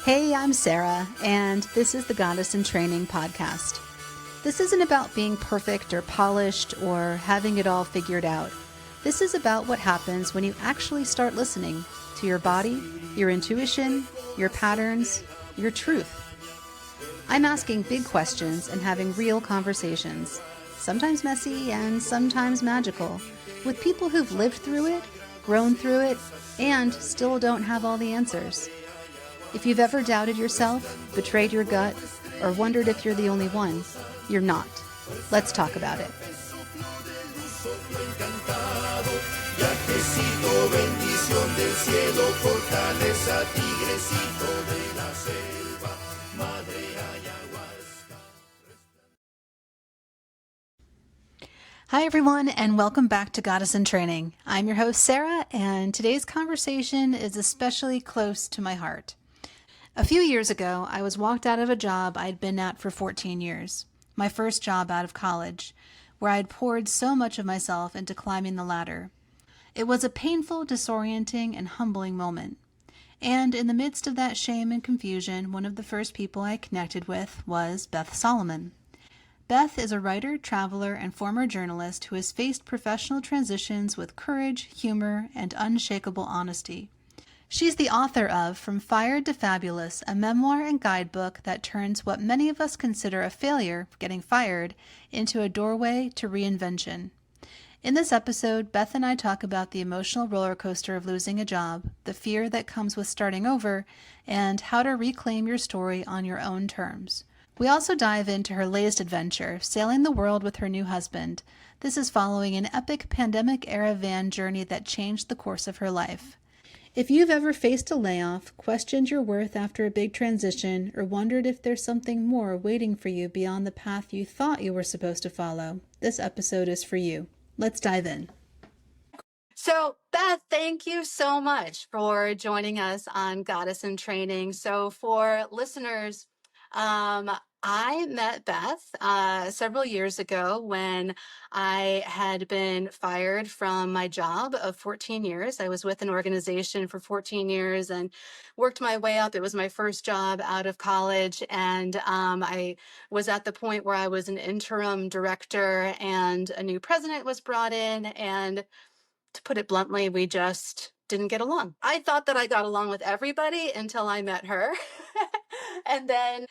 Hey, I'm Sarah, and this is the Goddess in Training podcast. This isn't about being perfect or polished or having it all figured out. This is about what happens when you actually start listening to your body, your intuition, your patterns, your truth. I'm asking big questions and having real conversations, sometimes messy and sometimes magical, with people who've lived through it, grown through it, and still don't have all the answers. If you've ever doubted yourself, betrayed your gut, or wondered if you're the only one, you're not. Let's talk about it. Hi, everyone, and welcome back to Goddess in Training. I'm your host, Sarah, and today's conversation is especially close to my heart. A few years ago, I was walked out of a job I'd been at for 14 years, my first job out of college, where I'd poured so much of myself into climbing the ladder. It was a painful, disorienting, and humbling moment. And in the midst of that shame and confusion, one of the first people I connected with was Beth Solomon. Beth is a writer, traveler, and former journalist who has faced professional transitions with courage, humor, and unshakable honesty. She's the author of From Fired to Fabulous, a memoir and guidebook that turns what many of us consider a failure, getting fired, into a doorway to reinvention. In this episode, Beth and I talk about the emotional roller coaster of losing a job, the fear that comes with starting over, and how to reclaim your story on your own terms. We also dive into her latest adventure, sailing the world with her new husband. This is following an epic pandemic-era van journey that changed the course of her life. If you've ever faced a layoff, questioned your worth after a big transition, or wondered if there's something more waiting for you beyond the path you thought you were supposed to follow, this episode is for you. Let's dive in. So, Beth, thank you so much for joining us on Goddess in Training. So, for listeners, I met Beth several years ago when I had been fired from my job of 14 years. I was with an organization for 14 years and worked my way up. It was my first job out of college, and I was at the point where I was an interim director and a new president was brought in, and to put it bluntly, we just didn't get along. I thought that I got along with everybody until I met her. And then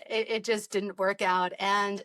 it just didn't work out. And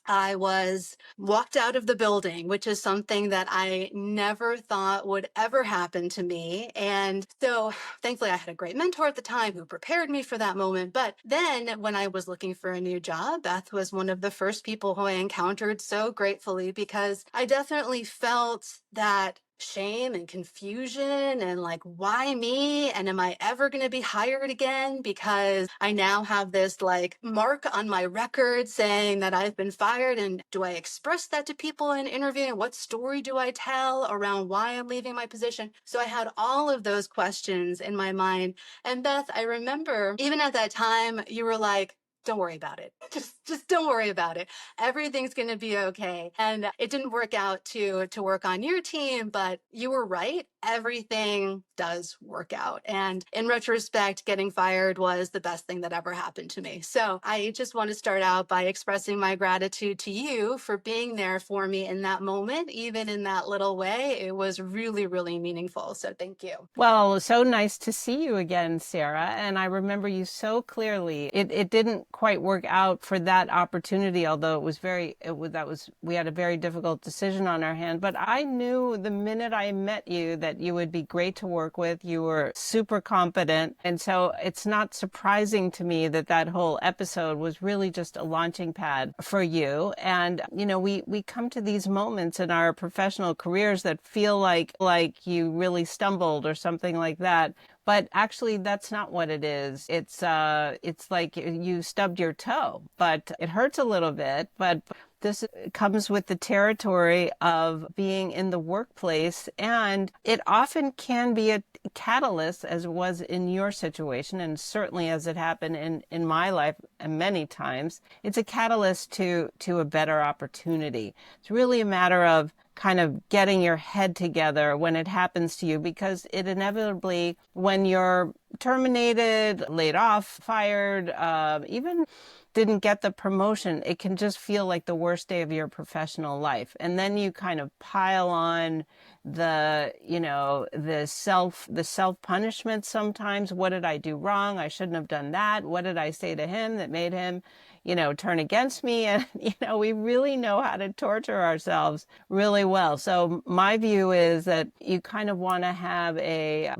I was walked out of the building, which is something that I never thought would ever happen to me. And so thankfully I had a great mentor at the time who prepared me for that moment. But then when I was looking for a new job, Beth was one of the first people who I encountered so gratefully, because I definitely felt that shame and confusion and like, why me? And am I ever going to be hired again? Because I now have this like mark on my record saying that I've been fired. And do I express that to people in interviewing? What story do I tell around why I'm leaving my position? So I had all of those questions in my mind. And Beth, I remember even at that time, you were like, don't worry about it. Just don't worry about it. Everything's going to be okay. And it didn't work out to work on your team, but you were right. Everything does work out. And in retrospect, getting fired was the best thing that ever happened to me. So I just want to start out by expressing my gratitude to you for being there for me in that moment, even in that little way. It was really, really meaningful. So thank you. Well, so nice to see you again, Sarah. And I remember you so clearly. It didn't quite work out for that opportunity, although we had a very difficult decision on our hand. But I knew the minute I met you that you would be great to work with. You were super competent. And so it's not surprising to me that that whole episode was really just a launching pad for you. And, you know, we come to these moments in our professional careers that feel like you really stumbled or something like that. But actually, that's not what it is. It's like you stubbed your toe, but it hurts a little bit. But this comes with the territory of being in the workplace, and it often can be a catalyst, as it was in your situation, and certainly as it happened in my life many times, it's a catalyst to a better opportunity. It's really a matter of kind of getting your head together when it happens to you, because it inevitably, when you're terminated, laid off, fired, even didn't get the promotion, it can just feel like the worst day of your professional life. And then you kind of pile on the self punishment sometimes. What did I do wrong? I shouldn't have done that. What did I say to him that made him, turn against me? And, we really know how to torture ourselves really well. So my view is that you kind of want to have a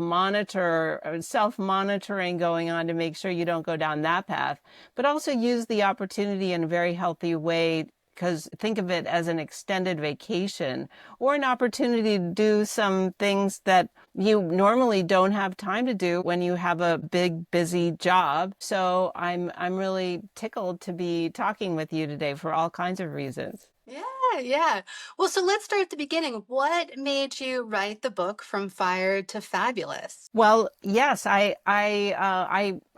monitor, self-monitoring going on to make sure you don't go down that path, but also use the opportunity in a very healthy way, because think of it as an extended vacation or an opportunity to do some things that you normally don't have time to do when you have a big, busy job. So I'm really tickled to be talking with you today for all kinds of reasons. Yeah, yeah. Well, so let's start at the beginning. What made you write the book From Fired to Fabulous? Well, yes, I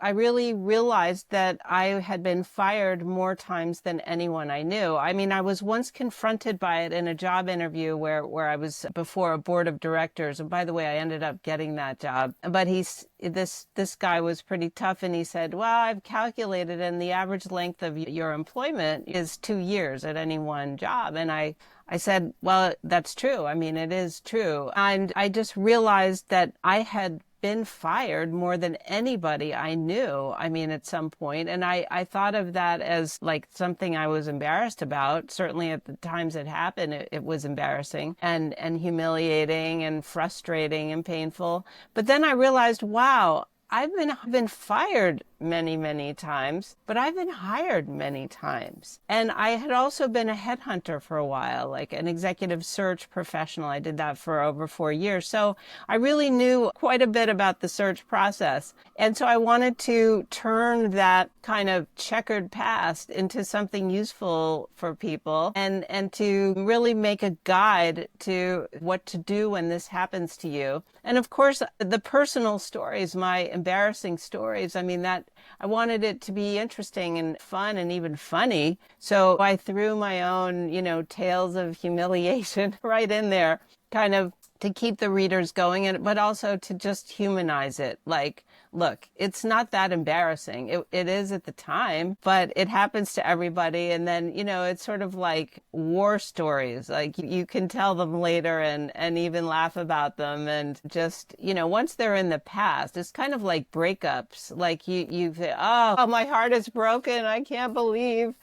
really realized that I had been fired more times than anyone I knew. I mean, I was once confronted by it in a job interview where I was before a board of directors. And by the way, I ended up getting that job. But this guy was pretty tough, and he said, "Well, I've calculated, and the average length of your employment is 2 years at any one job." And I said, well, that's true. I mean, it is true. And I just realized that I had been fired more than anybody I knew, I mean, at some point. And I thought of that as like something I was embarrassed about. Certainly at the times it happened, it was embarrassing and humiliating and frustrating and painful. But then I realized, wow, I've been fired many, many times, but I've been hired many times. And I had also been a headhunter for a while, like an executive search professional. I did that for over 4 years. So I really knew quite a bit about the search process. And so I wanted to turn that kind of checkered past into something useful for people, and to really make a guide to what to do when this happens to you. And of course, the personal stories, my embarrassing stories, I mean, that I wanted it to be interesting and fun and even funny. So I threw my own, tales of humiliation right in there, kind of to keep the readers going, but also to just humanize it. Like, look, it's not that embarrassing. It is at the time, but it happens to everybody. And then, it's sort of like war stories. Like you can tell them later and even laugh about them. And just, once they're in the past, it's kind of like breakups. Like you say, oh, my heart is broken. I can't believe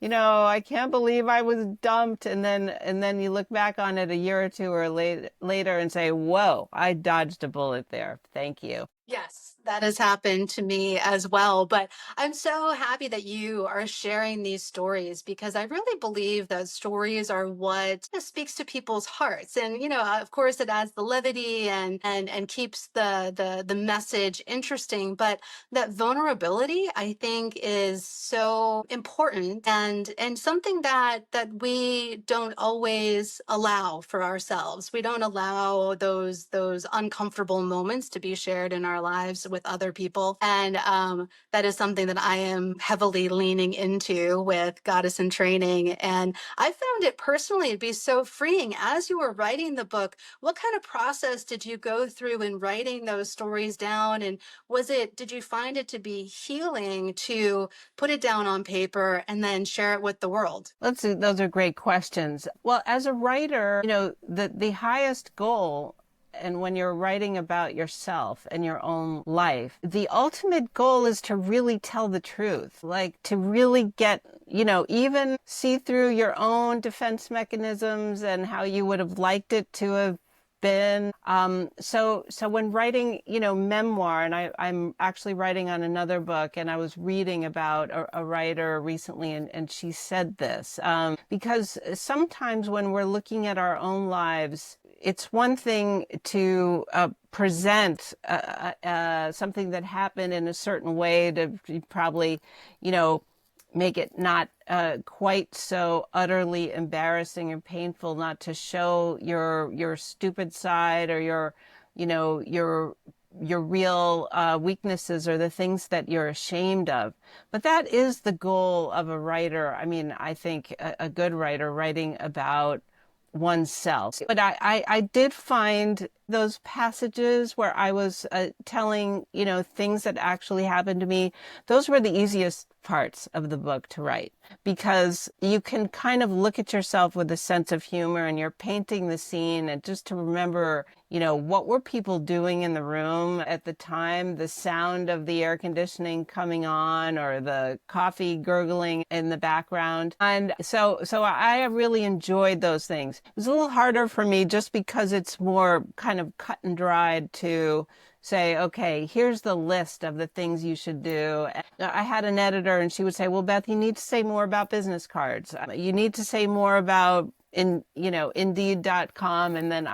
I was dumped. And then you look back on it a year or two or later and say, whoa, I dodged a bullet there. Thank you. Yes, that has happened to me as well. But I'm so happy that you are sharing these stories, because I really believe that stories are what speaks to people's hearts. And, of course, it adds the levity and keeps the message interesting. But that vulnerability, I think, is so important and something that we don't always allow for ourselves. We don't allow those uncomfortable moments to be shared in our lives with other people. And that is something that I am heavily leaning into with Goddess in Training. And I found it personally to be so freeing. As you were writing the book, what kind of process did you go through in writing those stories down? And did you find it to be healing to put it down on paper and then share it with the world? Those are great questions. Well, as a writer, the highest goal, and when you're writing about yourself and your own life, the ultimate goal is to really tell the truth, like to really get, even see through your own defense mechanisms and how you would have liked it to have been. So when writing, memoir, and I'm actually writing on another book, and I was reading about a writer recently, and she said this, because sometimes when we're looking at our own lives, it's one thing to present something that happened in a certain way to probably, make it not quite so utterly embarrassing and painful, not to show your stupid side or your real weaknesses or the things that you're ashamed of. But that is the goal of a writer. I mean, I think a good writer writing about oneself. But I did find those passages where I was telling, things that actually happened to me. Those were the easiest parts of the book to write, because you can kind of look at yourself with a sense of humor, and you're painting the scene, and just to remember, what were people doing in the room at the time, the sound of the air conditioning coming on or the coffee gurgling in the background. And so I really enjoyed those things. It was a little harder for me just because it's more kind of cut and dried to say, okay, here's the list of the things you should do. I had an editor, and she would say, well, Beth, you need to say more about business cards. You need to say more about Indeed.com. And then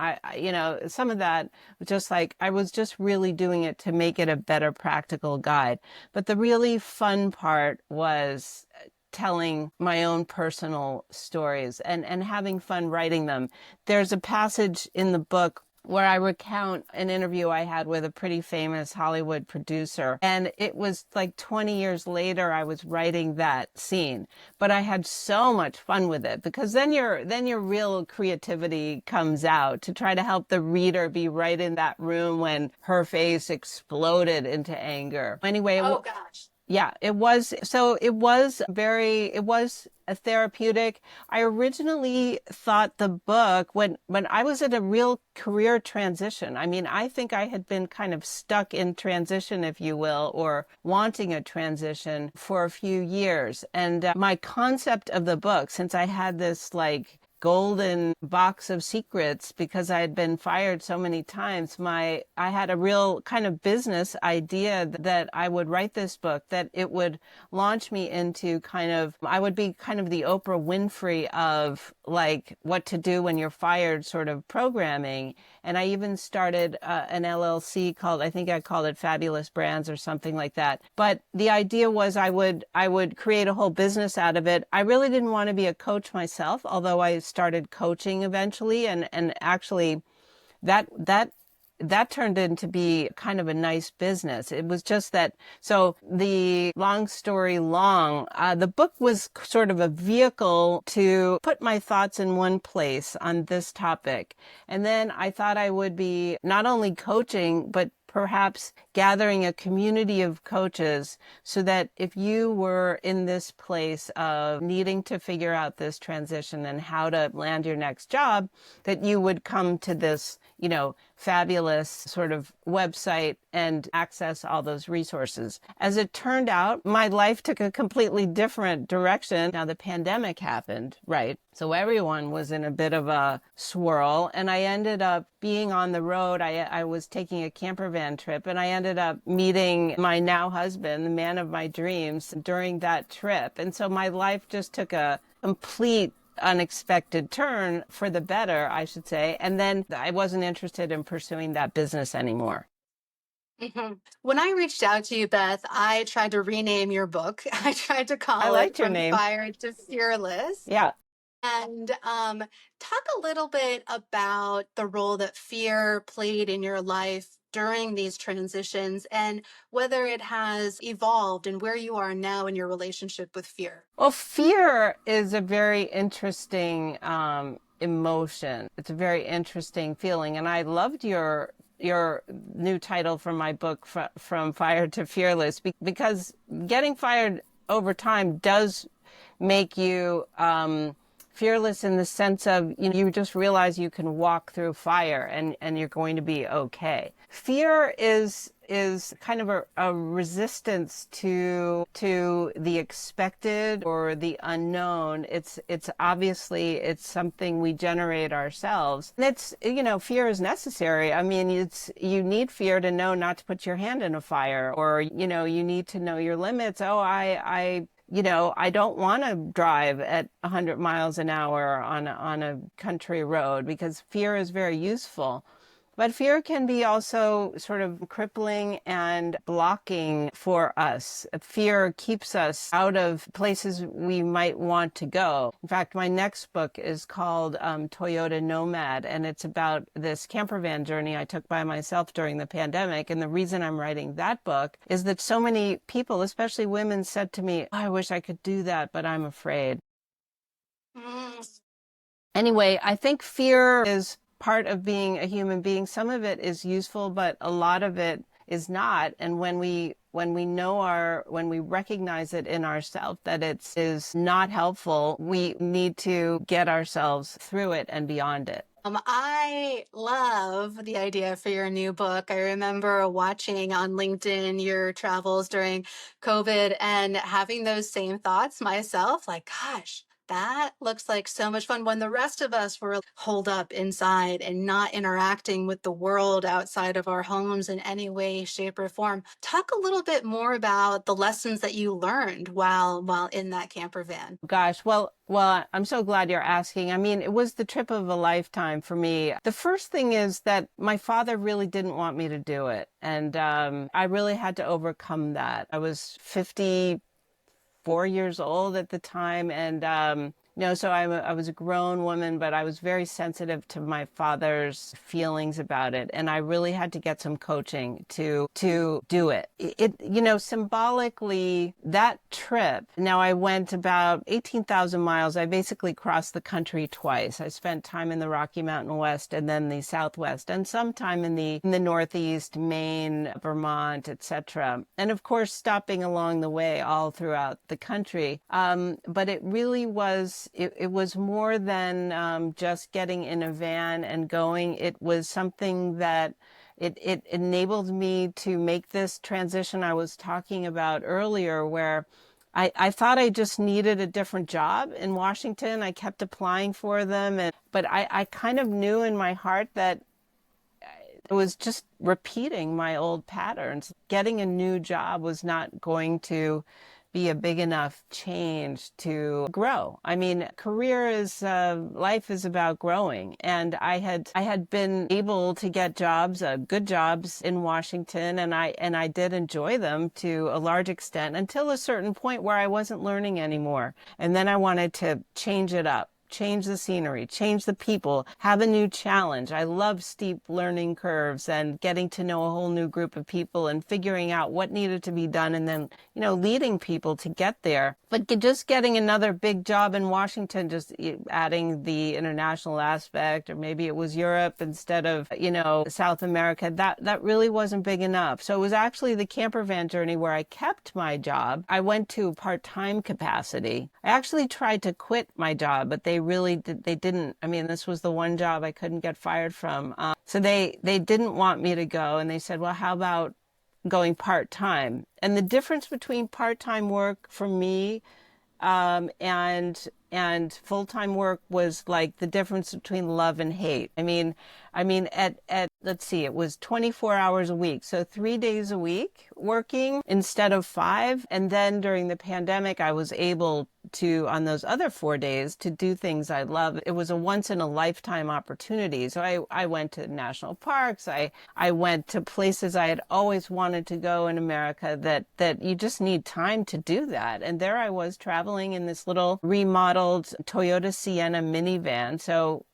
some of that was just like, I was just really doing it to make it a better practical guide. But the really fun part was telling my own personal stories and having fun writing them. There's a passage in the book where I recount an interview I had with a pretty famous Hollywood producer. And it was like 20 years later, I was writing that scene. But I had so much fun with it, because then your real creativity comes out to try to help the reader be right in that room when her face exploded into anger. Anyway, Oh gosh. yeah, it was. So it was a therapeutic. I originally thought the book, when I was at a real career transition. I mean, I think I had been kind of stuck in transition, if you will, or wanting a transition for a few years. And my concept of the book, since I had this like golden box of secrets because I had been fired so many times, I had a real kind of business idea that I would write this book, that it would launch me into I would be kind of the Oprah Winfrey of like what to do when you're fired sort of programming. And I even started an LLC I think I called it Fabulous Brands or something like that. But the idea was I would create a whole business out of it. I really didn't want to be a coach myself, although I started coaching eventually, and actually that turned into be kind of a nice business. It was just that, so the long story long, the book was sort of a vehicle to put my thoughts in one place on this topic. And then I thought I would be not only coaching, but perhaps gathering a community of coaches, so that if you were in this place of needing to figure out this transition and how to land your next job, that you would come to this, fabulous sort of website and access all those resources. As it turned out, my life took a completely different direction. Now the pandemic happened, right? So everyone was in a bit of a swirl, and I ended up being on the road. I was taking a camper van trip, and I ended up meeting my now husband, the man of my dreams, during that trip. And so my life just took a complete unexpected turn for the better, I should say. And then I wasn't interested in pursuing that business anymore. Mm-hmm. When I reached out to you, Beth, I tried to rename your book. I tried to I call it liked your From name. Fired to Fearless. Yeah. And talk a little bit about the role that fear played in your life during these transitions, and whether it has evolved and where you are now in your relationship with fear. Well, fear is a very interesting emotion. It's a very interesting feeling. And I loved your new title for my book, From Fired to Fearless, because getting fired over time does make you fearless in the sense of, you just realize you can walk through fire and you're going to be okay. Fear is kind of a resistance to the expected or the unknown. It's obviously it's something we generate ourselves. And it's, fear is necessary. I mean, you need fear to know not to put your hand in a fire, or, you need to know your limits. Oh, I don't want to drive at 100 miles an hour on a country road, because fear is very useful. But fear can be also sort of crippling and blocking for us. Fear keeps us out of places we might want to go. In fact, my next book is called Toyota Nomad, and it's about this camper van journey I took by myself during the pandemic. And the reason I'm writing that book is that so many people, especially women, said to me, "Oh, I wish I could do that, but I'm afraid." Anyway, I think fear is part of being a human being. Some of it is useful, but a lot of it is not. And when we recognize it in ourselves that it is not helpful, we need to get ourselves through it and beyond it. I love the idea for your new book. I remember watching on LinkedIn your travels during COVID and having those same thoughts myself, like, gosh, that looks like so much fun when the rest of us were holed up inside and not interacting with the world outside of our homes in any way, shape, or form. Talk a little bit more about the lessons that you learned while in that camper van. Gosh, well, I'm so glad you're asking. I mean, it was the trip of a lifetime for me. The first thing is that my father really didn't want me to do it. And I really had to overcome that. I was 54 years old at the time. And, so I was a grown woman, but I was very sensitive to my father's feelings about it. And I really had to get some coaching to do it. Symbolically, that trip, now I went about 18,000 miles. I basically crossed the country twice. I spent time in the Rocky Mountain West and then the Southwest, and some time in the Northeast, Maine, Vermont, etc. And of course, stopping along the way all throughout the country. But it really was, it was more than just getting in a van and going. It was something that it enabled me to make this transition I was talking about earlier, where I thought I just needed a different job in Washington. I kept applying for them, but I kind of knew in my heart that it was just repeating my old patterns. Getting a new job was not going to be a big enough change to grow. I mean, life is about growing. And I had been able to get jobs, good jobs in Washington, and I did enjoy them to a large extent until a certain point where I wasn't learning anymore. And then I wanted to change it up. Change the scenery, change the people, have a new challenge. I love steep learning curves and getting to know a whole new group of people and figuring out what needed to be done and then, leading people to get there. But just getting another big job in Washington, just adding the international aspect, or maybe it was Europe instead of, South America, that really wasn't big enough. So it was actually the camper van journey where I kept my job. I went to part-time capacity. I actually tried to quit my job, but they didn't. I mean, this was the one job I couldn't get fired from. So they didn't want me to go. And they said, well, how about going part-time? And the difference between part-time work for me and full-time work was like the difference between love and hate. I mean, at let's see, it was 24 hours a week. So 3 days a week working instead of 5. And then during the pandemic, I was able to, on those other 4 days, to do things I love. It was a once in a lifetime opportunity. So I went to national parks. I went to places I had always wanted to go in America that you just need time to do that. And there I was traveling in this little remodeled Toyota Sienna minivan.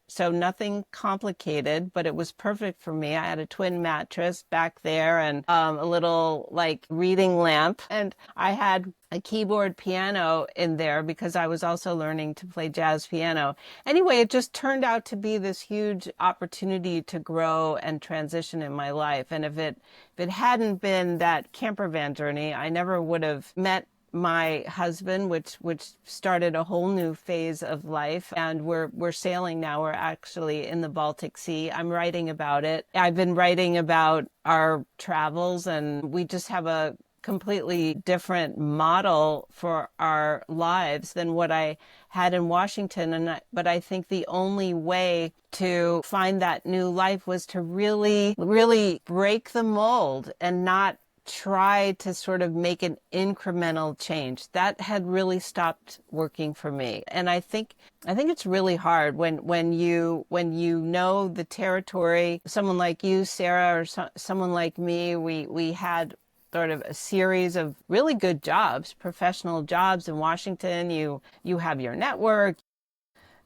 So nothing complicated, but it was perfect for me. I had a twin mattress back there and a little reading lamp. And I had a keyboard piano in there because I was also learning to play jazz piano. Anyway, it just turned out to be this huge opportunity to grow and transition in my life. And if it hadn't been that camper van journey, I never would have met my husband, which started a whole new phase of life. And we're sailing now. We're actually in the Baltic Sea. I'm writing about it. I've been writing about our travels, and we just have a completely different model for our lives than what I had in Washington. But I think the only way to find that new life was to really, really break the mold and not try to sort of make an incremental change. That had really stopped working for me. And I think it's really hard when you know the territory. Someone like you, Sarah, or someone like me, we had sort of a series of really good jobs, professional jobs in Washington. You have your network,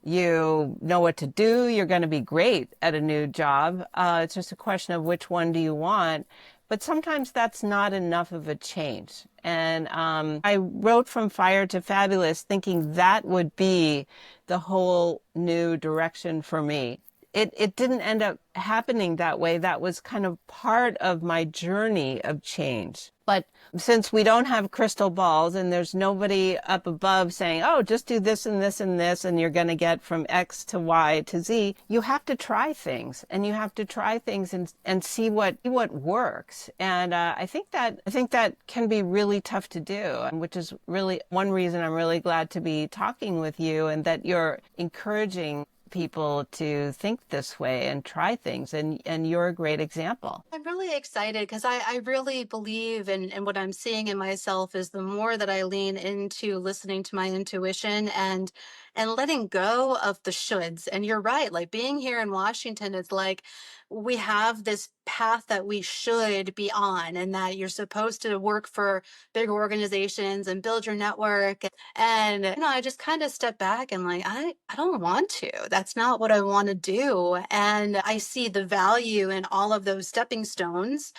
you know what to do, you're going to be great at a new job. It's just a question of which one do you want. But sometimes that's not enough of a change. And I wrote From Fire to Fabulous thinking that would be the whole new direction for me. It didn't end up happening that way. That was kind of part of my journey of change. But since we don't have crystal balls and there's nobody up above saying, oh, just do this and this and this, and you're going to get from X to Y to Z, you have to try things, and you have to try things and see what works. And I think that can be really tough to do, which is really one reason I'm really glad to be talking with you, and that you're encouraging people to think this way and try things, and you're a great example. I'm really excited because I really believe in what I'm seeing in myself is the more that I lean into listening to my intuition and letting go of the shoulds. And you're right, like being here in Washington, it's like we have this path that we should be on, and that you're supposed to work for big organizations and build your network. And I just kind of step back and like, I don't want to. That's not what I want to do. And I see the value in all of those stepping stones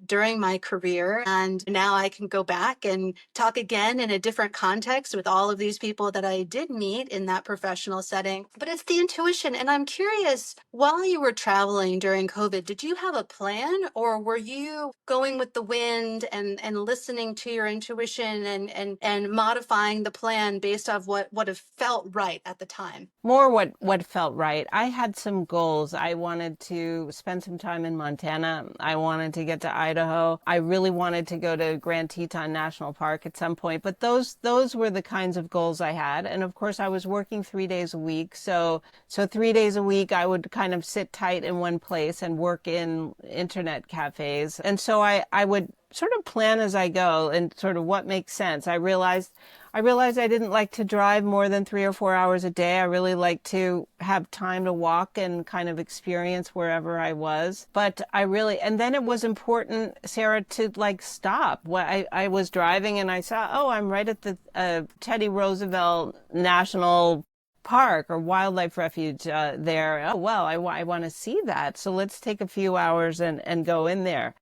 during my career. And now I can go back and talk again in a different context with all of these people that I did meet in that professional setting. But it's the intuition. And I'm curious, while you were traveling during COVID, did you have a plan, or were you going with the wind and listening to your intuition and modifying the plan based off what have felt right at the time? More what felt right. I had some goals. I wanted to spend some time in Montana. I wanted to get to Idaho. I really wanted to go to Grand Teton National Park at some point. But those were the kinds of goals I had. And of course, I was working 3 days a week. So 3 days a week, I would kind of sit tight in one place and work in internet cafes. And so I would sort of plan as I go and sort of what makes sense. I realized I didn't like to drive more than 3 or 4 hours a day. I really like to have time to walk and kind of experience wherever I was. And then it was important, Sarah, to like stop. I was driving and I saw, oh, I'm right at the Teddy Roosevelt National Park or Wildlife Refuge there. Oh, well, I want to see that. So let's take a few hours and go in there.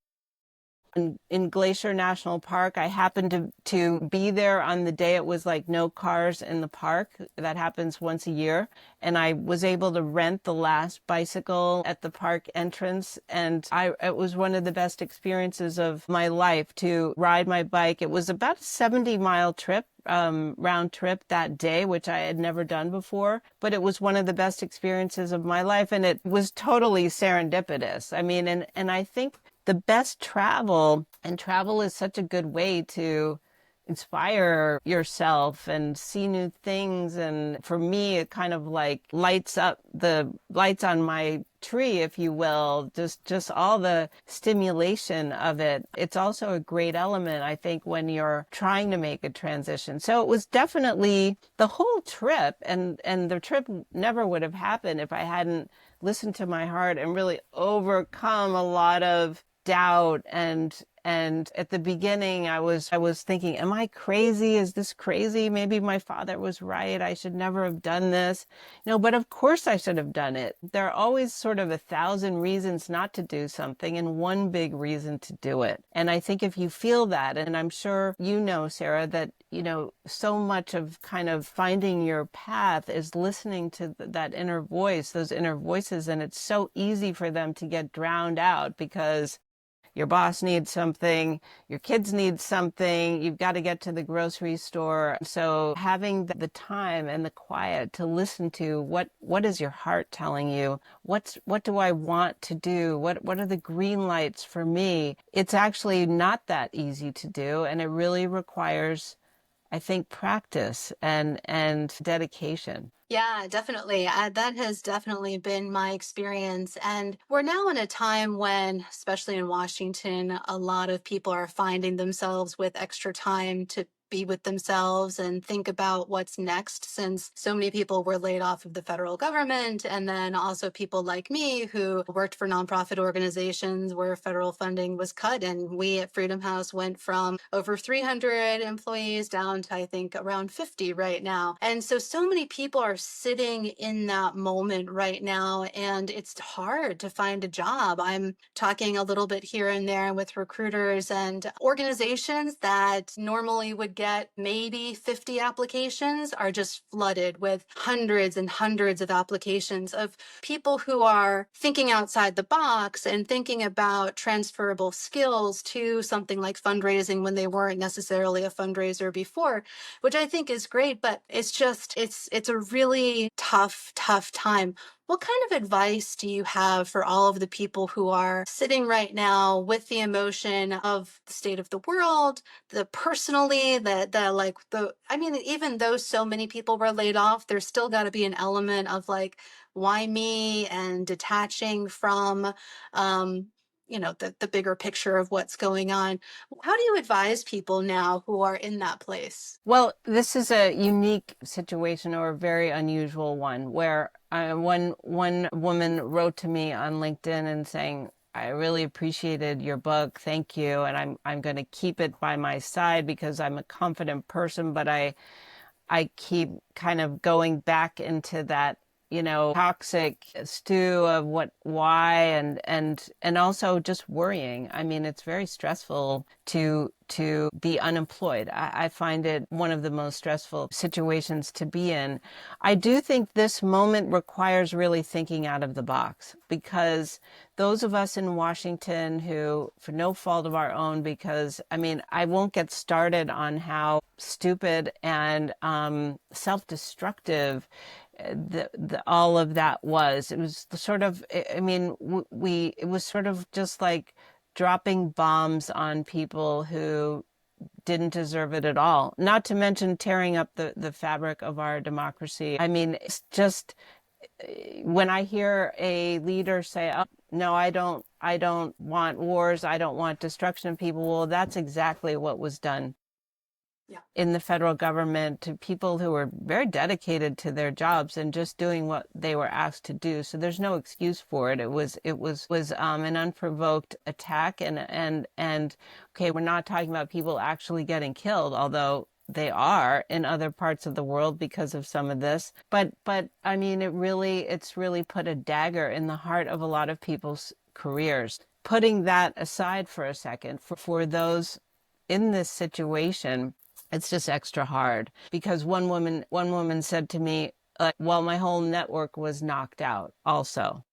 In Glacier National Park, I happened to be there on the day it was like no cars in the park. That happens once a year. And I was able to rent the last bicycle at the park entrance. And it was one of the best experiences of my life to ride my bike. It was about a 70-mile trip. Round trip that day, which I had never done before, but it was one of the best experiences of my life, and it was totally serendipitous. I mean, and I think the best travel is such a good way to inspire yourself and see new things. And for me, it kind of like lights up the lights on my tree, if you will, just all the stimulation of it. It's also a great element, I think, when you're trying to make a transition. So it was definitely the whole trip, and the trip never would have happened if I hadn't listened to my heart and really overcome a lot of doubt. And at the beginning, I was thinking, am I crazy? Is this crazy? Maybe my father was right. I should never have done this. No, but of course I should have done it. There are always sort of 1,000 reasons not to do something and one big reason to do it. And I think if you feel that, and I'm sure you know, Sarah, that, so much of kind of finding your path is listening to that inner voice, those inner voices. And it's so easy for them to get drowned out because your boss needs something, your kids need something, you've got to get to the grocery store. So having the time and the quiet to listen to what is your heart telling you? What do I want to do? What are the green lights for me? It's actually not that easy to do, and it really requires I think, practice and dedication. Yeah, definitely. That has definitely been my experience. And we're now in a time when, especially in Washington, a lot of people are finding themselves with extra time to be with themselves and think about what's next, since so many people were laid off of the federal government. And then also people like me who worked for nonprofit organizations where federal funding was cut. And we at Freedom House went from over 300 employees down to, I think, around 50 right now. And so many people are sitting in that moment right now, and it's hard to find a job. I'm talking a little bit here and there with recruiters and organizations that normally would get maybe 50 applications are just flooded with hundreds and hundreds of applications of people who are thinking outside the box and thinking about transferable skills to something like fundraising when they weren't necessarily a fundraiser before, which I think is great, but it's a really tough time. What kind of advice do you have for all of the people who are sitting right now with the emotion of the state of the world, the personally, I mean, even though so many people were laid off, there's still got to be an element of like, why me, and detaching from, the bigger picture of what's going on. How do you advise people now who are in that place? Well, this is a unique situation, or a very unusual one, where one woman wrote to me on LinkedIn and saying, "I really appreciated your book. Thank you. And I'm going to keep it by my side because I'm a confident person, but I keep kind of going back into that, toxic stew of why, and also just worrying. I mean, it's very stressful to be unemployed. I find it one of the most stressful situations to be in. I do think this moment requires really thinking out of the box, because those of us in Washington who, for no fault of our own, because I mean, I won't get started on how stupid and self-destructive all of that was. It was sort of, I mean, it was sort of just like dropping bombs on people who didn't deserve it at all. Not to mention tearing up the fabric of our democracy. I mean, it's just, when I hear a leader say, "Oh, no, I don't want wars. I don't want destruction of people." Well, that's exactly what was done in the federal government to people who were very dedicated to their jobs and just doing what they were asked to do. So there's no excuse for it. It was an unprovoked attack, and okay, we're not talking about people actually getting killed, although they are in other parts of the world because of some of this. But I mean, it's really put a dagger in the heart of a lot of people's careers. Putting that aside for a second, for those in this situation, it's just extra hard, because one woman said to me, well, my whole network was knocked out also.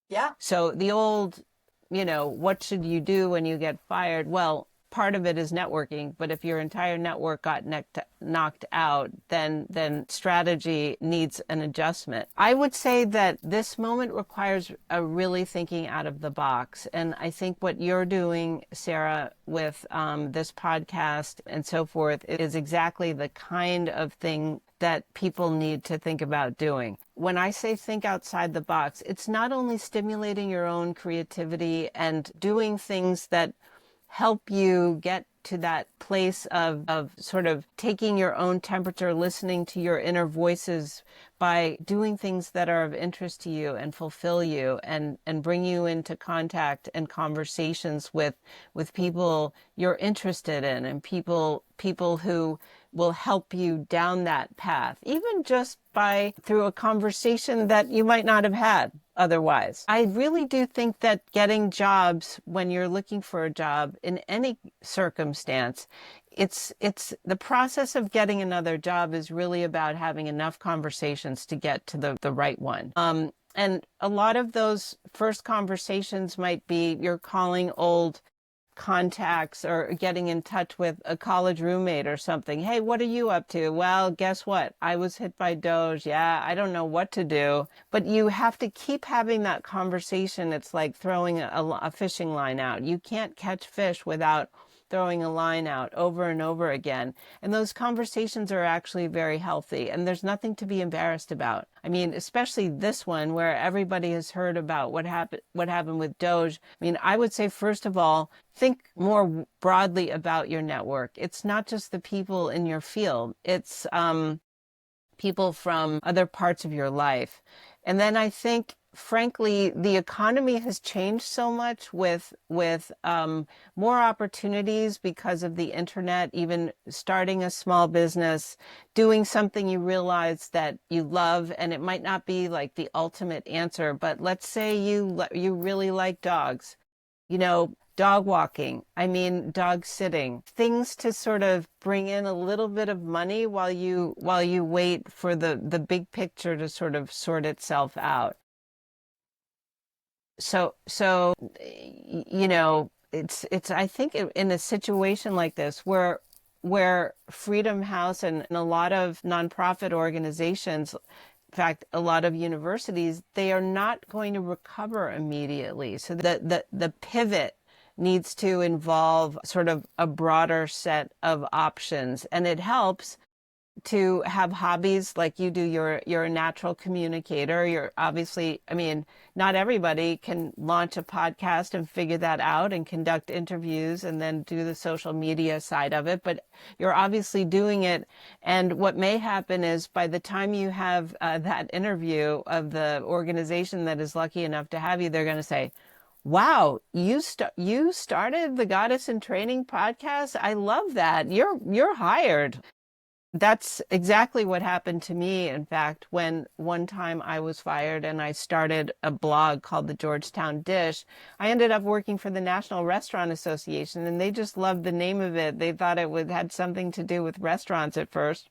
Yeah. So the old, what should you do when you get fired? Well, part of it is networking, but if your entire network got knocked out, then strategy needs an adjustment. I would say that this moment requires a really thinking out of the box. And I think what you're doing, Sarah, with this podcast and so forth, is exactly the kind of thing that people need to think about doing. When I say think outside the box, it's not only stimulating your own creativity and doing things that help you get to that place of sort of taking your own temperature, listening to your inner voices by doing things that are of interest to you and fulfill you, and bring you into contact and conversations with people you're interested in, and people who will help you down that path, even just through a conversation that you might not have had otherwise. I really do think that getting jobs, when you're looking for a job in any circumstance, it's the process of getting another job is really about having enough conversations to get to the right one. And a lot of those first conversations might be you're calling old contacts or getting in touch with a college roommate or something. "Hey, what are you up to?" "Well, guess what? I was hit by Doge. Yeah, I don't know what to do." But you have to keep having that conversation. It's like throwing a fishing line out. You can't catch fish without throwing a line out over and over again. And those conversations are actually very healthy, and there's nothing to be embarrassed about. I mean, especially this one where everybody has heard about what happened with Doge. I mean, I would say, first of all, think more broadly about your network. It's not just the people in your field. It's people from other parts of your life. And then I think, frankly, the economy has changed so much with more opportunities because of the internet, even starting a small business, doing something you realize that you love, and it might not be like the ultimate answer, but let's say you really like dogs, dog walking, I mean, dog sitting, things to sort of bring in a little bit of money while you wait for the big picture to sort of sort itself out. So it's I think in a situation like this where Freedom House and a lot of nonprofit organizations, in fact, a lot of universities, they are not going to recover immediately. So the pivot needs to involve sort of a broader set of options. And it helps to have hobbies like you do. You're a natural communicator. You're obviously, I mean, not everybody can launch a podcast and figure that out and conduct interviews and then do the social media side of it, but you're obviously doing it. And what may happen is by the time you have that interview of the organization that is lucky enough to have you, they're going to say, wow, you started the Goddess in Training podcast. I love that. You're hired. That's exactly what happened to me. In fact, when one time I was fired and I started a blog called the Georgetown Dish, I ended up working for the National Restaurant Association, and they just loved the name of it. They thought had something to do with restaurants at first.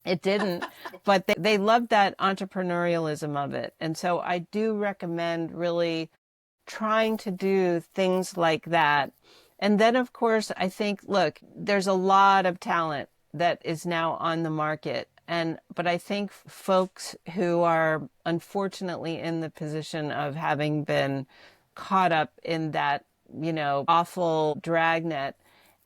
It didn't, but they loved that entrepreneurialism of it. And so I do recommend really trying to do things like that. And then, of course, I think, look, there's a lot of talent that is now on the market. But I think folks who are unfortunately in the position of having been caught up in that, awful dragnet,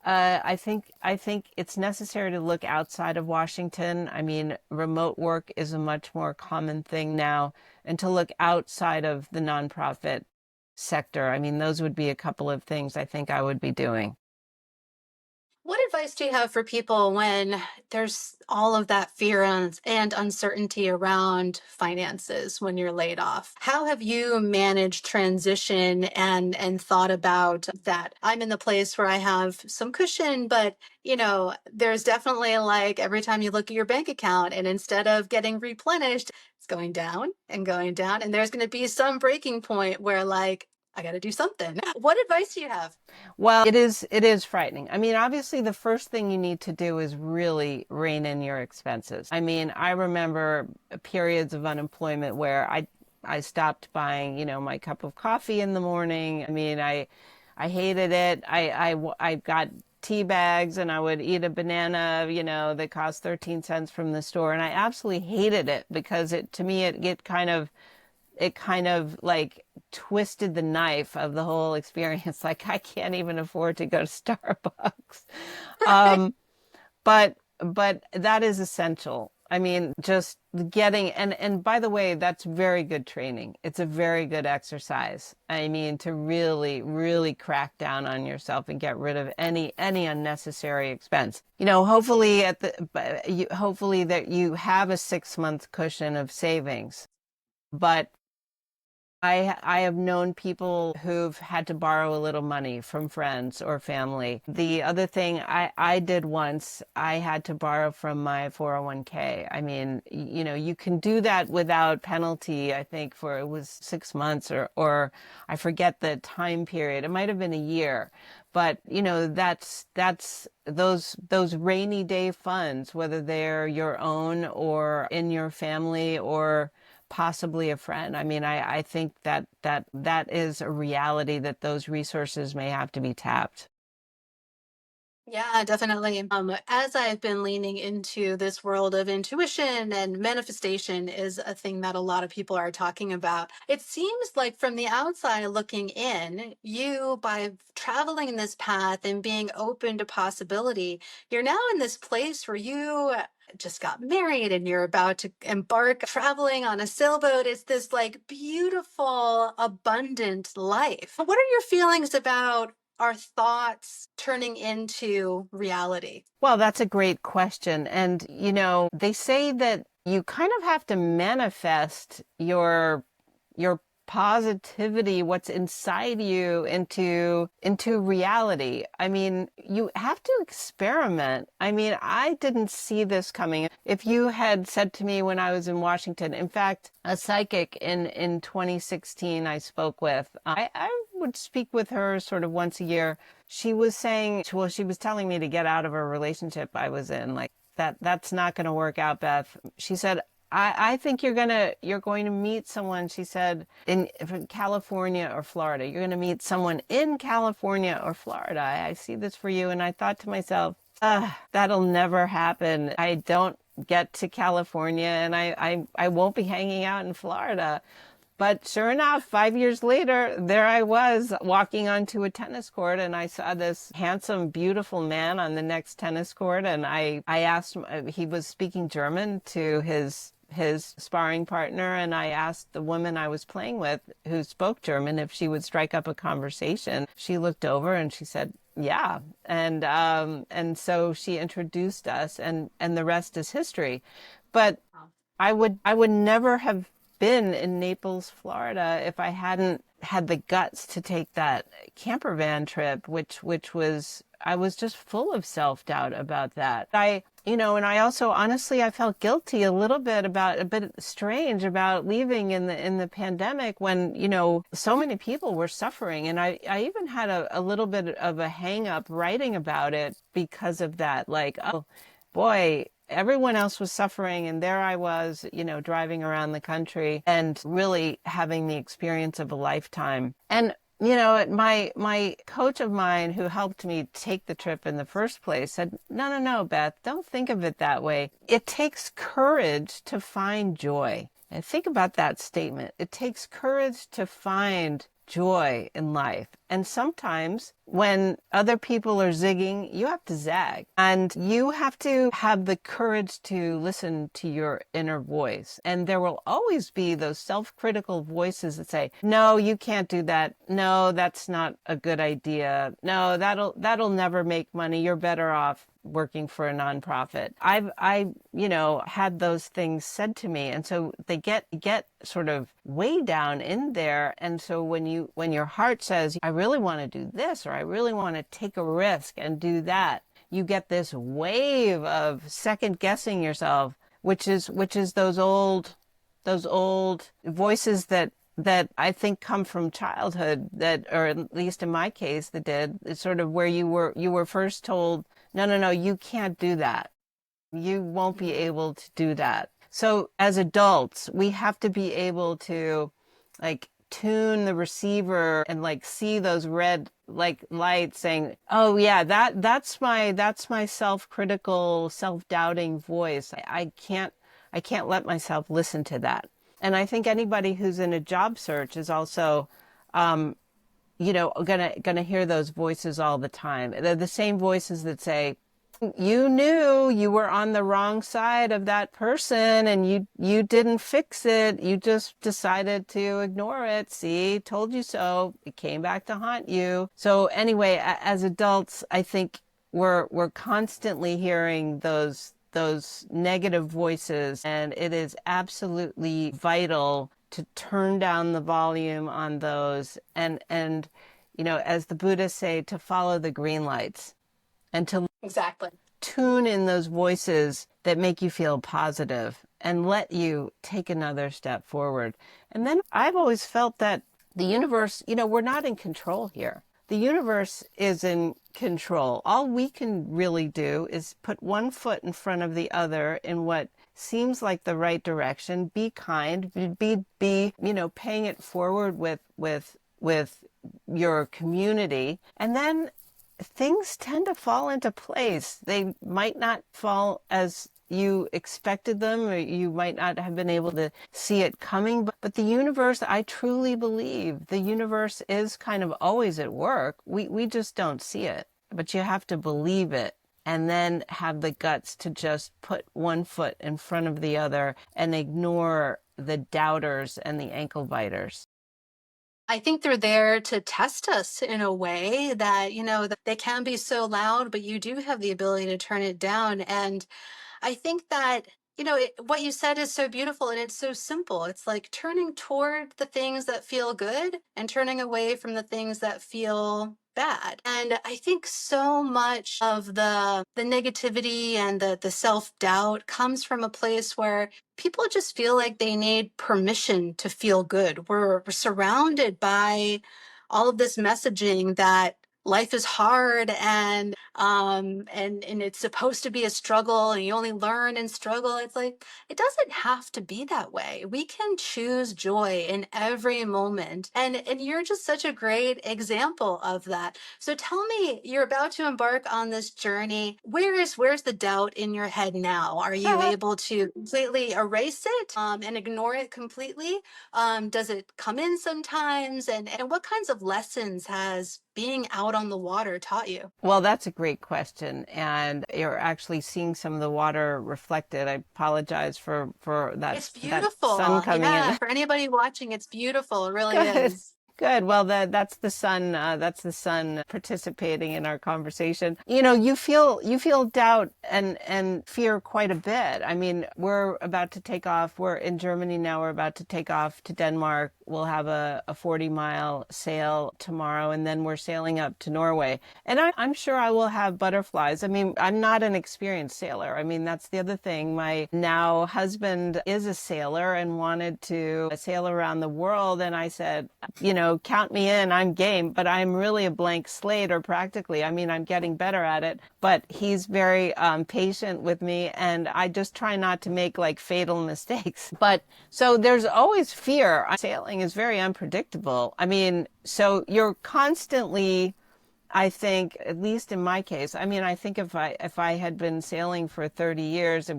I think it's necessary to look outside of Washington. I mean, remote work is a much more common thing now, and to look outside of the nonprofit sector. I mean, those would be a couple of things I think I would be doing. What advice do you have for people when there's all of that fear and uncertainty around finances when you're laid off? How have you managed transition and thought about that? I'm in the place where I have some cushion, but there's definitely like every time you look at your bank account and instead of getting replenished, it's going down and going down. And there's going to be some breaking point where like, I got to do something. What advice do you have? Well, it is frightening. I mean, obviously the first thing you need to do is really rein in your expenses. I mean, I remember periods of unemployment where I stopped buying, my cup of coffee in the morning. I mean, I hated it. I got tea bags and I would eat a banana, that cost 13 cents from the store. And I absolutely hated it because to me, it kind of like twisted the knife of the whole experience. Like I can't even afford to go to Starbucks. Um, but that is essential. I mean, just getting, and by the way, that's very good training. It's a very good exercise. I mean, to really, really crack down on yourself and get rid of any unnecessary expense. Hopefully hopefully that you have a 6-month cushion of savings, but I have known people who've had to borrow a little money from friends or family. The other thing I did once, I had to borrow from my 401k. I mean, you can do that without penalty, I think, for it was 6 months or I forget the time period. It might have been a year. But, that's those rainy day funds, whether they're your own or in your family or possibly a friend. I mean, I think that is a reality that those resources may have to be tapped. Yeah, definitely. As I've been leaning into this world of intuition and manifestation is a thing that a lot of people are talking about. It seems like from the outside looking in, you, by traveling this path and being open to possibility, you're now in this place where you just got married and you're about to embark traveling on a sailboat. It's this like beautiful, abundant life. What are your feelings about our thoughts turning into reality? Well, that's a great question. And, they say that you kind of have to manifest your positivity, what's inside you into reality. I mean, you have to experiment. I mean, I didn't see this coming. If you had said to me when I was in Washington, in fact, a psychic in 2016 I spoke with, I would speak with her sort of once a year. She was saying, well, she was telling me to get out of a relationship I was in, like that's not going to work out, Beth. She said, I think you're going to meet someone, she said, in California or Florida. You're going to meet someone in California or Florida. I see this for you. And I thought to myself, that'll never happen. I don't get to California and I won't be hanging out in Florida. But sure enough, 5 years later, there I was walking onto a tennis court and I saw this handsome, beautiful man on the next tennis court. And I asked him, he was speaking German to his sparring partner. And I asked the woman I was playing with who spoke German if she would strike up a conversation. She looked over and she said, yeah. And so she introduced us and the rest is history. But I would never have been in Naples, Florida, if I hadn't had the guts to take that camper van trip, which was, I was just full of self-doubt about that. And I also honestly, I felt guilty a little bit a bit strange about leaving in the pandemic when, so many people were suffering. And I even had a little bit of a hang up writing about it because of that. Like, oh boy, everyone else was suffering and there I was, driving around the country and really having the experience of a lifetime. And my coach of mine who helped me take the trip in the first place said, no, Beth, don't think of it that way. It takes courage to find joy. And think about that statement. It takes courage to find joy in life. And sometimes when other people are zigging, you have to zag. And you have to have the courage to listen to your inner voice. And there will always be those self-critical voices that say, no, you can't do that. No, that's not a good idea. No, that'll never make money. You're better off working for a nonprofit. I had those things said to me. And so they get sort of way down in there. And so when your heart says, I really want to do this, or I really want to take a risk and do that, you get this wave of second guessing yourself, which is those old voices that I think come from childhood, that, or at least in my case, that did. It's sort of where you were first told, no, you can't do that. You won't be able to do that. So as adults, we have to be able to like tune the receiver and like see those red like lights saying, oh yeah, that's my self-critical, self-doubting voice. I can't let myself listen to that. And I think anybody who's in a job search is also gonna hear those voices all the time. They're the same voices that say, you knew you were on the wrong side of that person and you didn't fix it. You just decided to ignore it. See, told you so. It came back to haunt you. So anyway, as adults, I think we're constantly hearing those negative voices, and it is absolutely vital to turn down the volume on those and as the Buddhists say, to follow the green lights and to Exactly. tune in those voices that make you feel positive and let you take another step forward. And then I've always felt that the universe, we're not in control here. The universe is in control. All we can really do is put one foot in front of the other in what seems like the right direction. Be kind, be paying it forward with your community. And then things tend to fall into place. They might not fall as you expected them, or you might not have been able to see it coming. But the universe, I truly believe the universe is kind of always at work. We just don't see it, but you have to believe it. And then have the guts to just put one foot in front of the other and ignore the doubters and the ankle biters. I think they're there to test us in a way that, that they can be so loud, but you do have the ability to turn it down. And I think that, what you said is so beautiful and it's so simple. It's like turning toward the things that feel good and turning away from the things that feel bad. And I think so much of the negativity and the self-doubt comes from a place where people just feel like they need permission to feel good. We're surrounded by all of this messaging that life is hard and it's supposed to be a struggle and you only learn in struggle. It's like it doesn't have to be that way. We can choose joy in every moment. And you're just such a great example of that. So tell me, you're about to embark on this journey. Where's the doubt in your head now? Are you able to completely erase it and ignore it completely? Does it come in sometimes? And what kinds of lessons has being out on the water taught you? Well, that's a great question. And you're actually seeing some of the water reflected. I apologize for that It's that sun beautiful. coming Yeah, in. for anybody watching, it's beautiful. It really Good. is. Good. Well, that's the sun. That's the sun participating in our conversation. You feel doubt and fear quite a bit. I mean, we're about to take off. We're in Germany now. We're about to take off to Denmark. We'll have a 40-mile sail tomorrow, and then we're sailing up to Norway. And I'm sure I will have butterflies. I mean, I'm not an experienced sailor. I mean, that's the other thing. My now husband is a sailor and wanted to sail around the world, and I said, count me in, I'm game, but I'm really a blank slate, or practically. I mean, I'm getting better at it, but he's very patient with me, and I just try not to make like fatal mistakes. But so there's always fear. Sailing is very unpredictable. I mean, so you're constantly, I think, at least in my case, I mean, I think if I had been sailing for 30 years,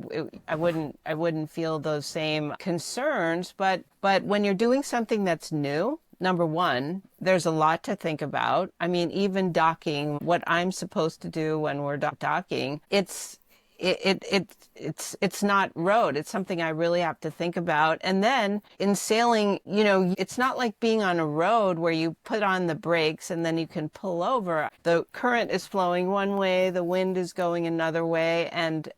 I wouldn't feel those same concerns. But when you're doing something that's new, number one, there's a lot to think about. I mean, even docking, what I'm supposed to do when we're docking, it's not road. It's something I really have to think about. And then in sailing, it's not like being on a road where you put on the brakes and then you can pull over. The current is flowing one way, the wind is going another way, and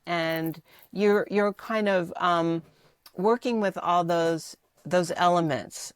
you're kind of working with all those elements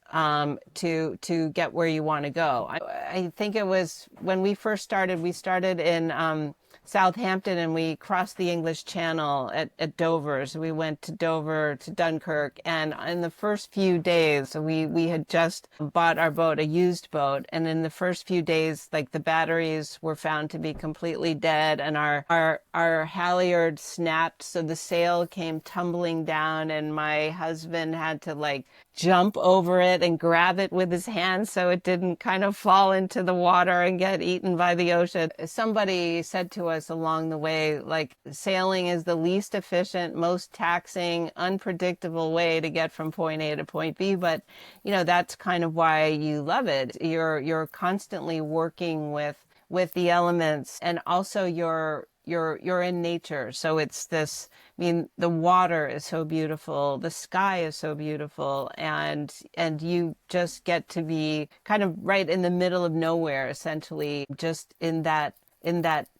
to get where you want to go. I think it was when we first started. We started in Southampton, and we crossed the English Channel at Dover. So we went to Dover, to Dunkirk, and in the first few days, we had just bought our boat, a used boat, and in the first few days, like the batteries were found to be completely dead, and our halyard snapped, so the sail came tumbling down, and my husband had to like jump over it and grab it with his hands so it didn't kind of fall into the water and get eaten by the ocean. Somebody said to us along the way, like, sailing is the least efficient, most taxing, unpredictable way to get from point A to point B. But, that's kind of why you love it. You're constantly working with the elements, and also you're in nature. So it's this, I mean, the water is so beautiful, the sky is so beautiful, and you just get to be kind of right in the middle of nowhere, essentially, just in that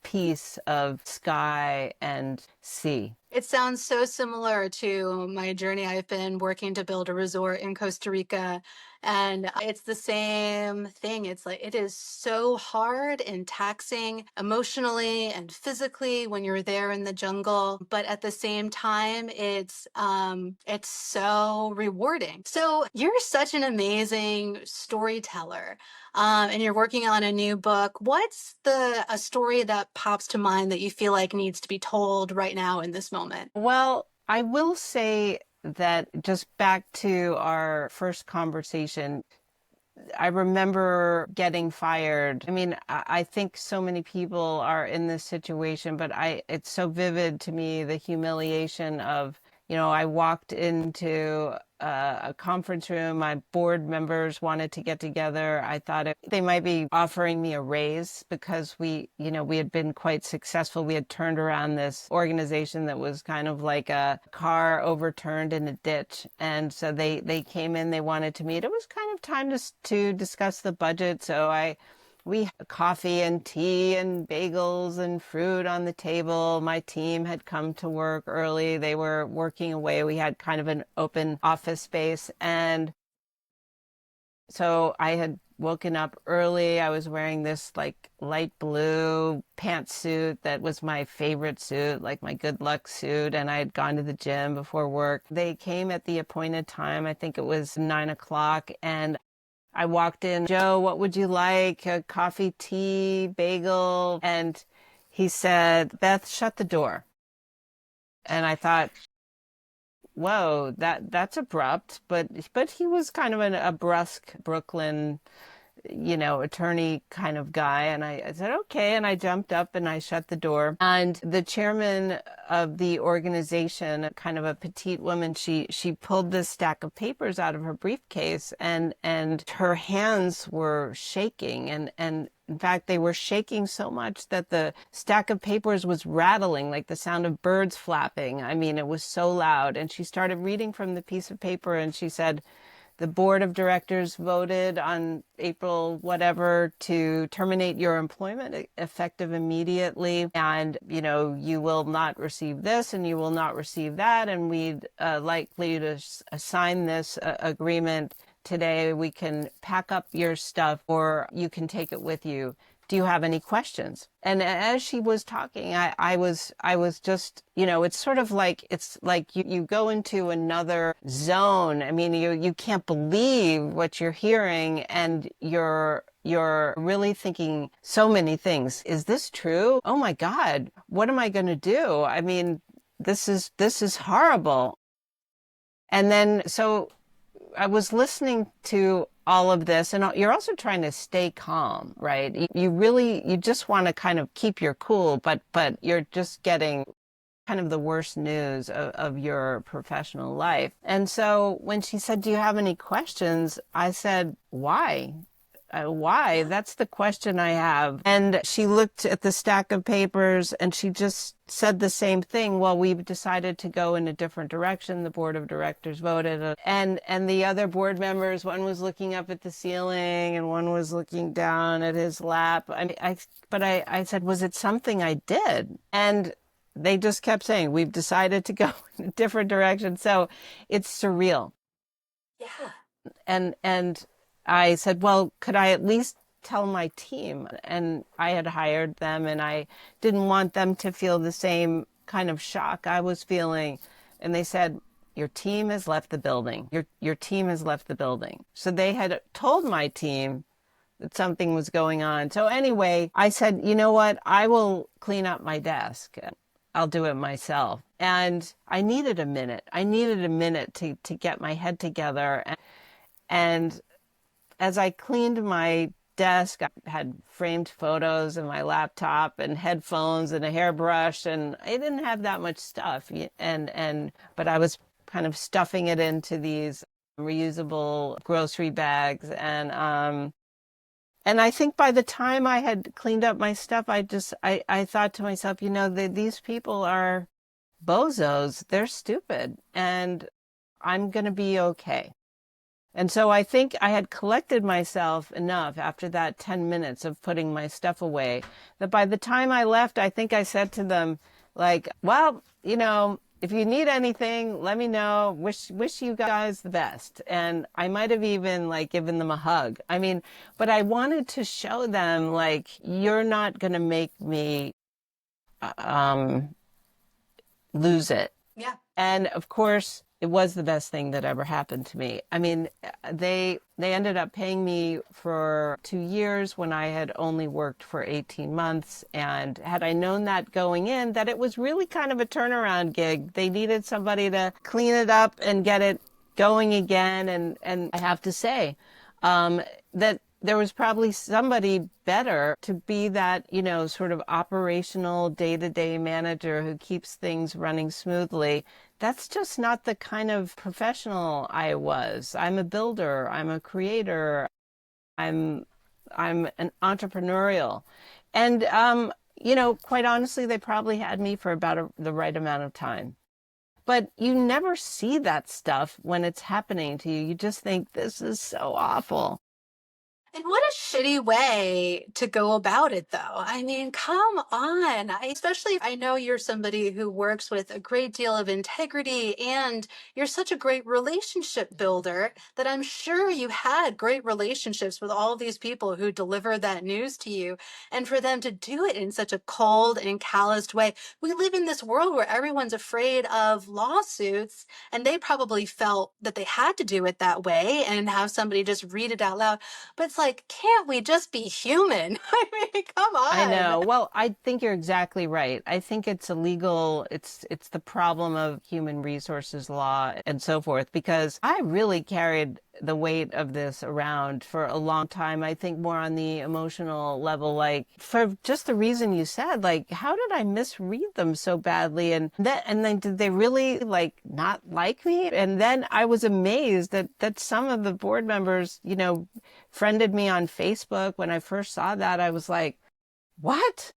piece of sky and sea. It sounds so similar to my journey. I've been working to build a resort in Costa Rica, and it's the same thing. It's like it is so hard and taxing emotionally and physically when you're there in the jungle, but at the same time, it's so rewarding. So you're such an amazing storyteller. And you're working on a new book. What's a story that pops to mind that you feel like needs to be told right now in this moment? Well, I will say that, just back to our first conversation, I remember getting fired. I mean, I think so many people are in this situation, but it's so vivid to me, the humiliation of, I walked into a conference room. My board members wanted to get together. I thought they might be offering me a raise because we had been quite successful. We had turned around this organization that was kind of like a car overturned in a ditch. And so they came in, they wanted to meet. It was kind of time to discuss the budget. So we had coffee and tea and bagels and fruit on the table. My team had come to work early. They were working away. We had kind of an open office space. And so I had woken up early. I was wearing this like light blue pantsuit that was my favorite suit, like my good luck suit. And I had gone to the gym before work. They came at the appointed time. I think it was 9 o'clock. And I walked in, Joe, what would you like? A coffee, tea, bagel? And he said, Beth, shut the door. And I thought, whoa, that's abrupt. But he was kind of a brusque Brooklyn, attorney kind of guy. And I said, okay. And I jumped up and I shut the door. And the chairman of the organization, kind of a petite woman, she pulled this stack of papers out of her briefcase and her hands were shaking. And in fact, they were shaking so much that the stack of papers was rattling, like the sound of birds flapping. I mean, it was so loud. And she started reading from the piece of paper and she said, the board of directors voted on April whatever to terminate your employment effective immediately. And, you will not receive this and you will not receive that. And we'd likely to sign this agreement today. We can pack up your stuff or you can take it with you. Do you have any questions? And as she was talking, I was just, it's like you go into another zone. I mean, you can't believe what you're hearing and you're really thinking so many things. Is this true? Oh my God, what am I going to do? I mean, this is horrible. And then, so I was listening to all of this, and you're also trying to stay calm, right? You just want to kind of keep your cool, but you're just getting kind of the worst news of your professional life. And so when she said, do you have any questions? I said, why? Why? That's the question I have. And she looked at the stack of papers and she just said the same thing. Well, we've decided to go in a different direction. The board of directors voted. And the other board members, one was looking up at the ceiling and one was looking down at his lap. I said, was it something I did? And they just kept saying, we've decided to go in a different direction. So it's surreal. Yeah. And I said, well, could I at least tell my team? And I had hired them and I didn't want them to feel the same kind of shock I was feeling. And they said, your team has left the building. Your team has left the building. So they had told my team that something was going on. So anyway, I said, you know what? I will clean up my desk. I'll do it myself. And I needed a minute. I needed a minute to get my head together. And as I cleaned my desk, I had framed photos and my laptop and headphones and a hairbrush, and I didn't have that much stuff. But I was kind of stuffing it into these reusable grocery bags. And I think by the time I had cleaned up my stuff, I thought to myself, these people are bozos. They're stupid, and I'm going to be okay. And so I think I had collected myself enough after that 10 minutes of putting my stuff away that by the time I left, I think I said to them, like, well, if you need anything, let me know. Wish you guys the best. And I might have even given them a hug. I mean, but I wanted to show them you're not going to make me lose it. Yeah. And of course, it was the best thing that ever happened to me. I mean, they ended up paying me for 2 years when I had only worked for 18 months. And had I known that going in, that it was really kind of a turnaround gig. They needed somebody to clean it up and get it going again. And I have to say, that there was probably somebody better to be that, sort of operational day-to-day manager who keeps things running smoothly. That's just not the kind of professional I was. I'm a builder, I'm a creator, I'm an entrepreneurial. And quite honestly, they probably had me for about the right amount of time. But you never see that stuff when it's happening to you. You just think this is so awful. And what a shitty way to go about it, though. I mean, come on. Especially, I know you're somebody who works with a great deal of integrity and you're such a great relationship builder that I'm sure you had great relationships with all of these people who deliver that news to you. And for them to do it in such a cold and calloused way, we live in this world where everyone's afraid of lawsuits, and they probably felt that they had to do it that way and have somebody just read it out loud. But it's like, can't we just be human? I mean, come I on. know. Well, I think you're exactly right. I think it's illegal. It's the problem of human resources law and so forth, because I really carried the weight of this around for a long time. I think more on the emotional level, like for just the reason you said, like, how did I misread them so badly? And then did they really like not like me? And then I was amazed that some of the board members, friended me on Facebook. When I first saw that, I was like, what?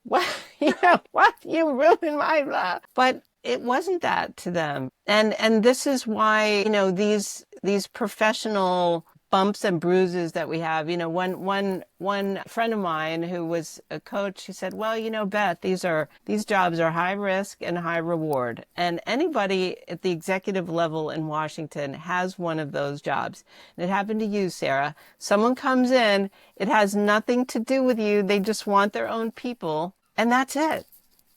What? What? You ruined my life. But it wasn't that to them. And this is why, these professional bumps and bruises that we have, one friend of mine who was a coach, she said, well, Beth, these jobs are high risk and high reward. And anybody at the executive level in Washington has one of those jobs. And it happened to you, Sarah. Someone comes in, it has nothing to do with you. They just want their own people. And that's it.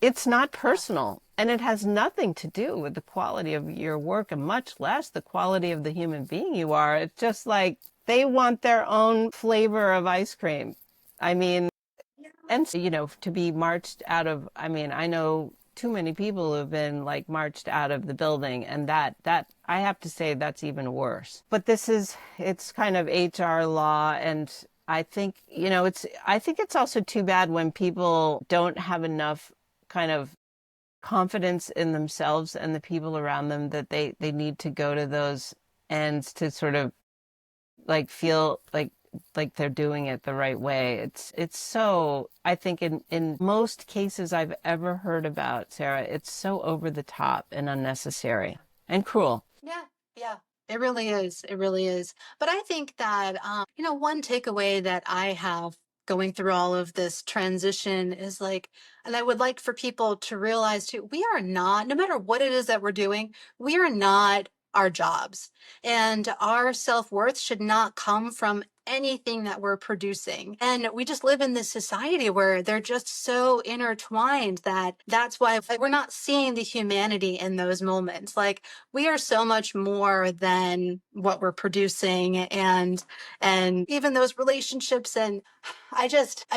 It's not personal. And it has nothing to do with the quality of your work and much less the quality of the human being you are. It's just like they want their own flavor of ice cream. I mean, and to be marched out of, I know too many people who have been like marched out of the building, and that I have to say that's even worse. But it's kind of HR law, and I think, I think it's also too bad when people don't have enough kind of confidence in themselves and the people around them that they need to go to those ends to sort of like feel like they're doing it the right way. It's so, I think in most cases I've ever heard about, Sarah, it's so over the top and unnecessary and cruel. Yeah, yeah. It really is. It really is. But I think that, one takeaway that I have going through all of this transition is like, and I would like for people to realize too, we are not, no matter what it is that we're doing, we are not our jobs. And our self-worth should not come from anything that we're producing. And we just live in this society where they're just so intertwined that that's why we're not seeing the humanity in those moments. Like, we are so much more than what we're producing, and even those relationships. And I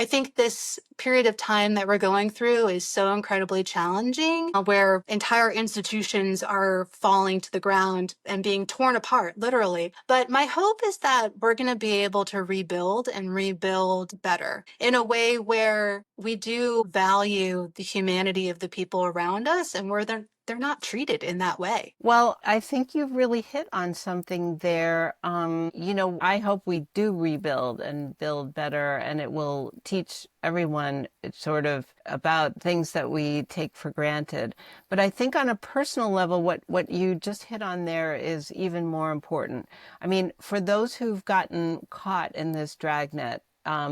think this period of time that we're going through is so incredibly challenging, where entire institutions are falling to the ground and being torn apart, literally. But my hope is that we're going to be able to rebuild and rebuild better in a way where we do value the humanity of the people around us, and where they're not treated in that way. Well, I think you've really hit on something there. I hope we do rebuild and build better, and it will teach everyone sort of about things that we take for granted. But I think on a personal level, what you just hit on there is even more important. I mean, for those who've gotten caught in this dragnet,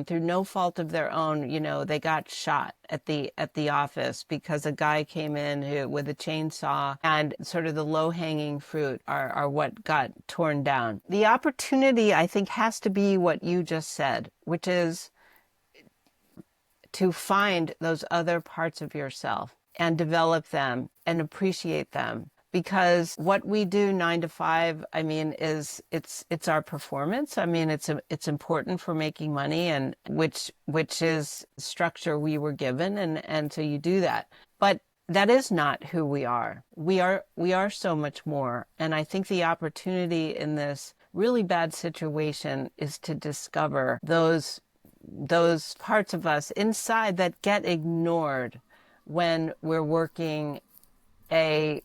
through no fault of their own, they got shot at the office because a guy came in with a chainsaw, and sort of the low-hanging fruit are what got torn down. The opportunity, I think, has to be what you just said, which is to find those other parts of yourself and develop them and appreciate them. Because what we do 9 to 5, it's our performance. It's important for making money, and which is structure we were given, and so you do that. But that is not who we are. We are so much more. And I think the opportunity in this really bad situation is to discover those parts of us inside that get ignored when we're working an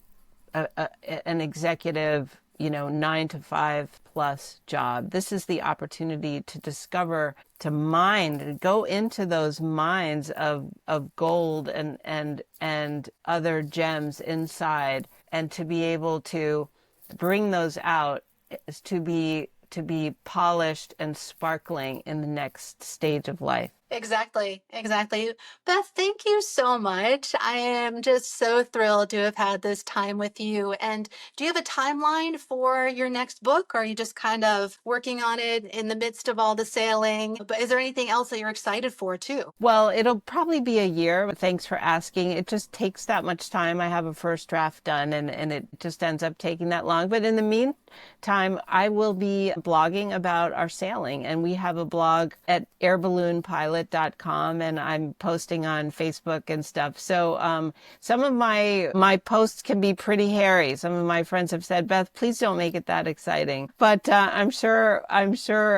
executive, 9 to 5+ job. This is the opportunity to discover, to mine, go into those mines of gold and other gems inside, and to be able to bring those out, is to be polished and sparkling in the next stage of life. Exactly. Beth, thank you so much. I am just so thrilled to have had this time with you. And do you have a timeline for your next book? Or are you just kind of working on it in the midst of all the sailing? But is there anything else that you're excited for too? Well, it'll probably be a year. Thanks for asking. It just takes that much time. I have a first draft done, and it just ends up taking that long. But in the meantime, I will be blogging about our sailing, and we have a blog at airballoonpilot.com, and I'm posting on Facebook and stuff. So some of my posts can be pretty hairy. Some of my friends have said, Beth, please don't make it that exciting. But I'm sure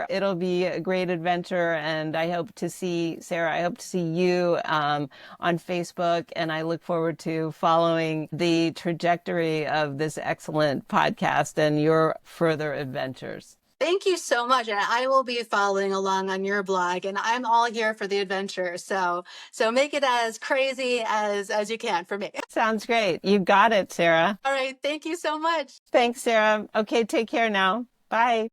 it'll be a great adventure, and I hope to see Sarah. I hope to see you on Facebook, and I look forward to following the trajectory of this excellent podcast and your further adventures. Thank you so much. And I will be following along on your blog, and I'm all here for the adventure. So make it as crazy as you can for me. Sounds great. You got it, Sarah. All right. Thank you so much. Thanks, Sarah. Okay, take care now. Bye.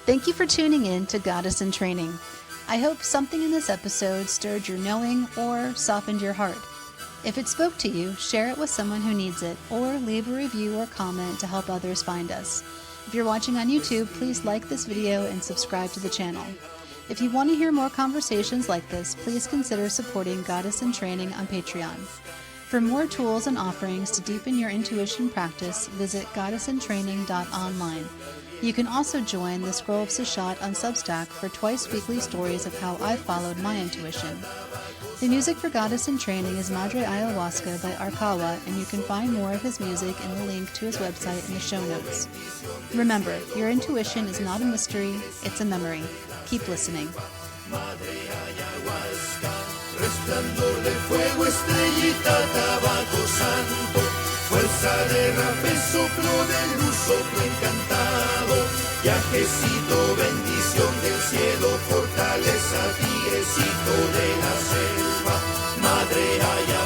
Thank you for tuning in to Goddess in Training. I hope something in this episode stirred your knowing or softened your heart. If it spoke to you, share it with someone who needs it, or leave a review or comment to help others find us. If you're watching on YouTube, please like this video and subscribe to the channel. If you want to hear more conversations like this, please consider supporting Goddess in Training on Patreon. For more tools and offerings to deepen your intuition practice, visit goddessintraining.online. You can also join the Scroll of Seshat on Substack for twice-weekly stories of how I followed my intuition. The music for Goddess in Training is Madre Ayahuasca by Arkawa, and you can find more of his music in the link to his website in the show notes. Remember, your intuition is not a mystery, it's a memory. Keep listening. Madre Ayahuasca, resplandor del fuego, estrellita, tabaco santo, fuerza de rapé, soplo de luz, soplo encantado, viajecito, bendición del cielo, fortaleza, tigrecito de la selva, Madre Ayahuasca.